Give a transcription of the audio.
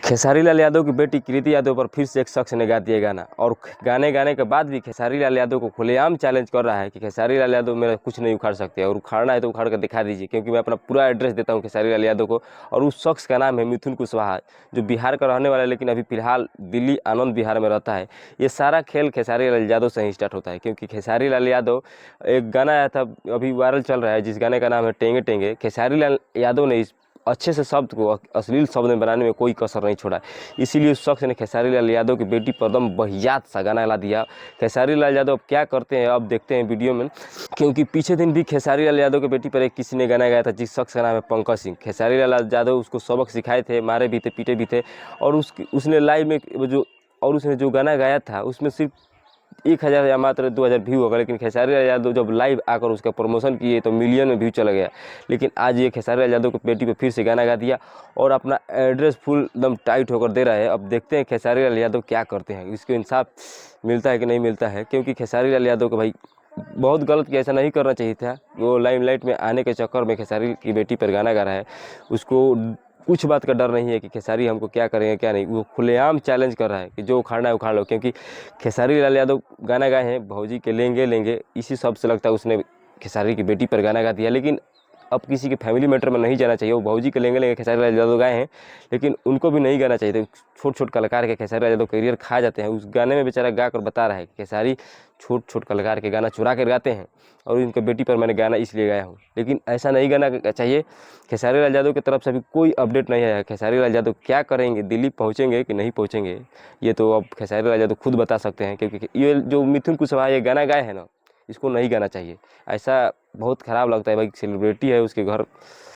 खेसारी लाल यादव की बेटी कृति यादव पर फिर से एक शख्स ने गा दिया गाना, और गाने के बाद भी खेसारी लाल यादव को खुलेआम चैलेंज कर रहा है कि खेसारी लाल यादव मेरा कुछ नहीं उखाड़ सकते, और उखाड़ना है तो उखाड़ कर दिखा दीजिए, क्योंकि मैं अपना पूरा एड्रेस देता हूं खेसारी लाल यादव को। और उस शख्स का नाम है मिथुन कुशवाहा, जो बिहार का रहने वाला है, लेकिन अभी फिलहाल दिल्ली आनंद विहार में रहता है। ये सारा खेल खेसारी लाल यादव से ही स्टार्ट होता है, क्योंकि खेसारी लाल यादव, एक गाना आया था अभी वायरल चल रहा है, जिस गाने का नाम है टेंगे टेंगे। खेसारी लाल यादव ने इस अच्छे से शब्द को अश्लील शब्द में बनाने में कोई कसर नहीं छोड़ा, इसीलिए उस शख्स ने खेसारी लाल यादव की बेटी पर एकदम बहियात सा गाना ला दिया। खेसारी लाल यादव अब क्या करते हैं अब देखते हैं वीडियो में, क्योंकि पीछे दिन भी खेसारी लाल यादव की बेटी पर एक किसी ने गाना गाया था, जिस शख्स का नाम है पंकज सिंह। खेसारी लाल यादव उसको सबक सिखाए थे, मारे भी थे, पीटे भी थे, और उसने लाइव में उसने जो गाना गाया था उसमें सिर्फ 1000 या मात्र 2000 व्यू होगा, लेकिन खेसारी लाल यादव जब लाइव आकर उसका प्रमोशन किए तो मिलियन में व्यू चला गया। लेकिन आज ये खेसारी लाल यादव की बेटी पे फिर से गाना गा दिया और अपना एड्रेस फुल एकदम टाइट होकर दे रहा है। अब देखते हैं खेसारी लाल यादव क्या करते हैं, इसको इंसाफ मिलता है कि नहीं मिलता है, क्योंकि खेसारी लाल यादव को भाई बहुत गलत किया, ऐसा नहीं करना चाहिए था। वो लाइमलाइट में आने के चक्कर में खेसारी की बेटी पर गाना गा रहा है, उसको कुछ बात का डर नहीं है कि खेसारी हमको क्या करेंगे क्या नहीं। वो खुलेआम चैलेंज कर रहा है कि जो उखाड़ना है उखाड़ लो, क्योंकि खेसारी लाल यादव गाना गाए हैं भौजी के लेंगे लेंगे, इसी शब्द से लगता है उसने खेसारी की बेटी पर गाना गा दिया। लेकिन अब किसी के फैमिली मैटर में नहीं जाना चाहिए। वो भौजी के लेंगे लेंगे खेसारी लाल यादव गाए हैं, लेकिन उनको भी नहीं गाना चाहिए। तो छोट कलाकार के खेसारी लाल यादव करियर खा जाते हैं। उस गाने में बेचारा गा कर बता रहा है कि खेसारी छोट कलाकार के गाना चुरा कर गाते हैं, और उनके बेटी पर मैंने गाना इसलिए गाया हूँ। लेकिन ऐसा नहीं गाना चाहिए। खेसारी लाल यादव की तरफ से अभी कोई अपडेट नहीं आया है। खेसारी लाल यादव क्या करेंगे, दिल्ली पहुँचेंगे कि नहीं पहुँचेंगे, ये तो अब खेसारी लाल यादव खुद बता सकते हैं, क्योंकि ये जो मिथुन कुशवाहा ये गाना गाए हैं ना, इसको नहीं गाना चाहिए। ऐसा बहुत ख़राब लगता है भाई, सेलिब्रिटी है, उसके घर